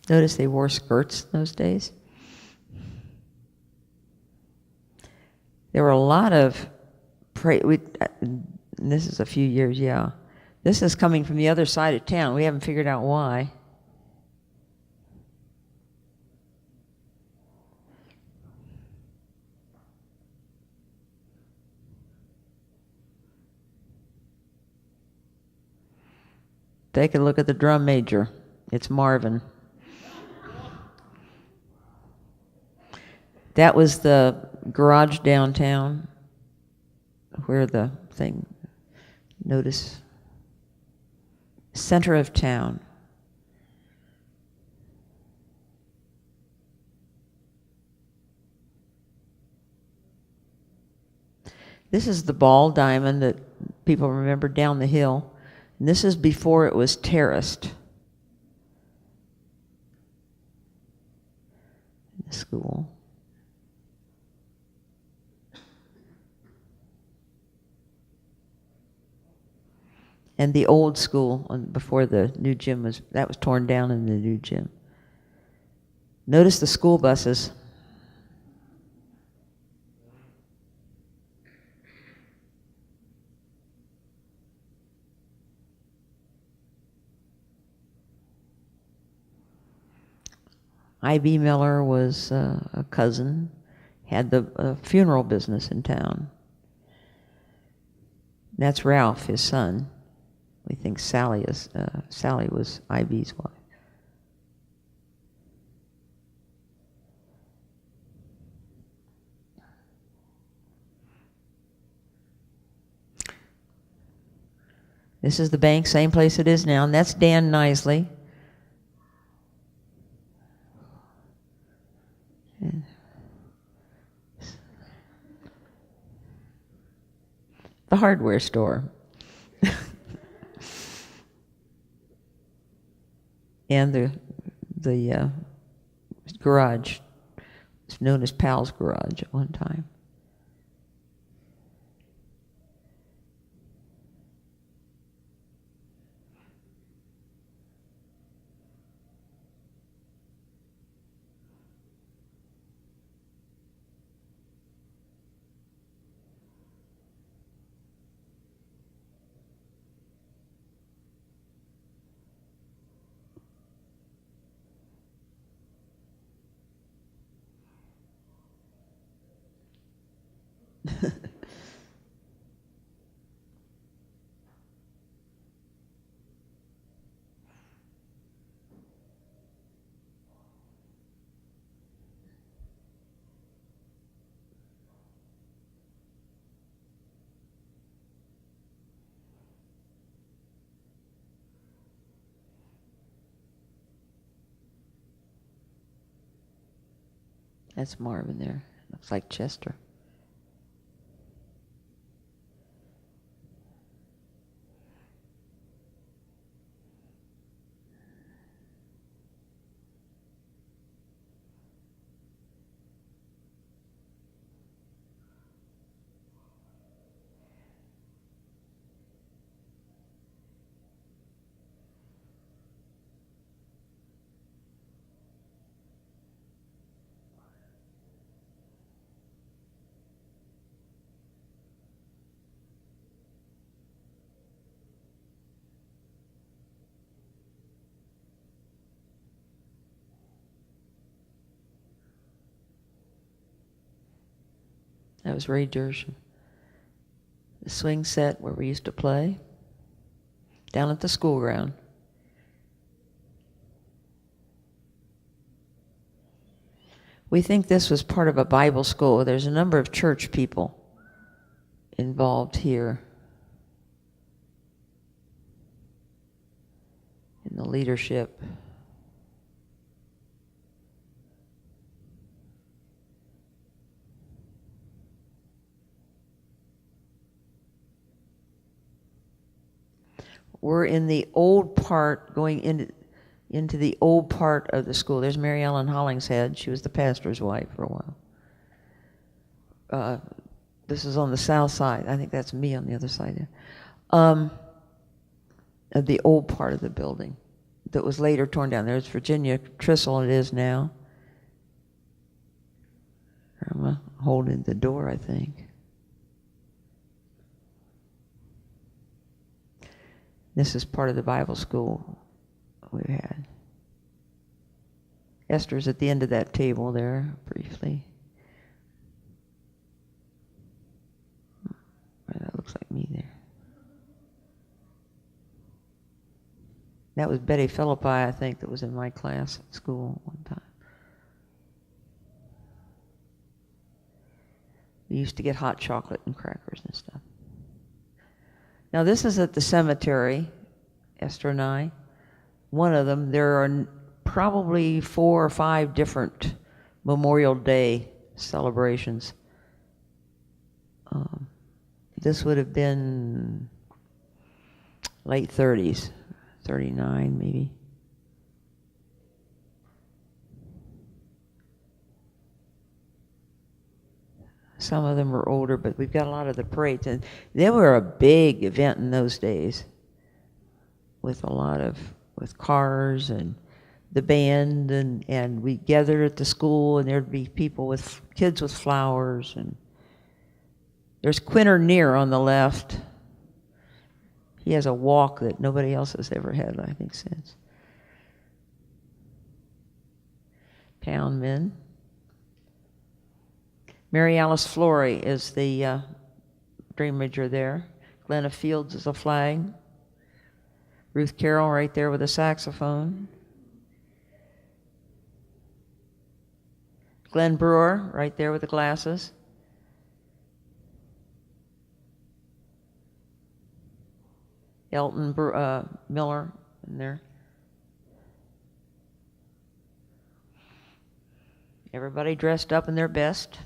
Notice they wore skirts those days. There were a lot of, this is a few years, yeah. This is coming from the other side of town. We haven't figured out why. Take a look at the drum major. It's Marvin. That was the garage downtown where the thing, notice, center of town. This is the ball diamond that people remember down the hill. And this is before it was terraced. The school. And the old school before the new gym was torn down in the new gym. Notice the school buses. I.B. Miller was a cousin, had the funeral business in town. That's Ralph, his son. We think Sally was I.B.'s wife. This is the bank, same place it is now, and that's Dan Nisley. The hardware store. And the garage. It's known as Pal's Garage at one time. That's Marvin there. Looks like Chester. That was Ray Petersime. The swing set where we used to play, down at the school ground. We think this was part of a Bible school. There's a number of church people involved here in the leadership. We're in the old part, going into the old part of the school. There's Mary Ellen Hollingshead. She was the pastor's wife for a while. This is on the south side. I think that's me on the other side there. Of the old part of the building. that was later torn down. There's Virginia Tristle, it is now. I'm holding the door, I think. This is part of the Bible school we had. Esther's at the end of that table there, briefly. That looks like me there. That was Betty Philippi, I think, that was in my class at school one time. We used to get hot chocolate and crackers and stuff. Now this is at the cemetery, Esther and I. One of them, there are probably 4 or 5 different Memorial Day celebrations. This would have been late 30s, 39 maybe. Some of them were older, but we've got a lot of the parades. And they were a big event in those days with cars and the band, and we gathered at the school, and there'd be people with kids with flowers. And there's Quinter Near on the left. He has a walk that nobody else has ever had, I think, since. Poundmen. Mary Alice Flory is the dreamager there. Glenna Fields is a flag. Ruth Carroll right there with a saxophone. Glenn Brewer right there with the glasses. Elton Miller in there. Everybody dressed up in their best.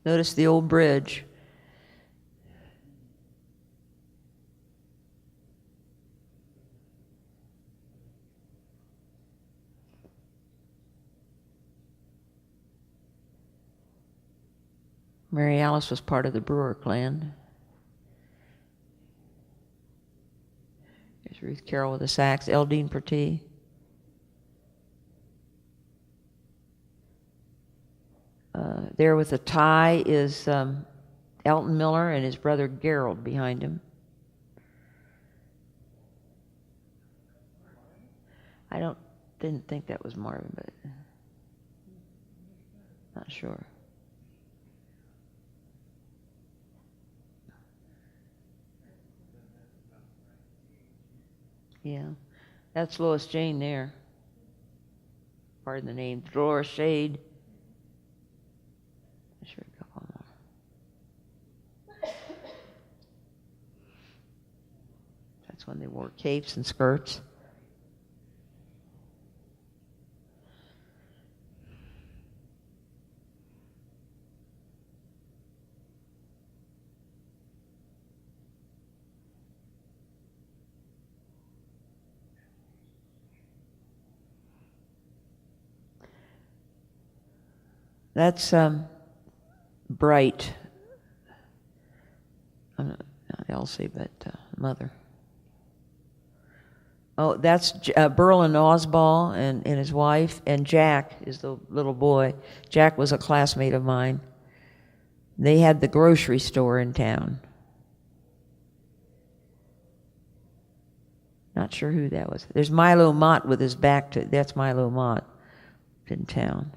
Notice the old bridge. Mary Alice was part of the Brewer clan. There's Ruth Carroll with the sax, Eldine Pertee. There with the tie is Elton Miller and his brother Gerald behind him. Didn't think that was Marvin, but not sure. Yeah, that's Lois Jane there. Pardon the name, Dolores Shade. Sure, a couple more. That's when they wore capes and skirts. That's Bright. Not Elsie, but Mother. Oh, that's Berlin Osbald and his wife, and Jack is the little boy. Jack was a classmate of mine. They had the grocery store in town. Not sure who that was. There's Milo Mott with his back to, that's Milo Mott in town.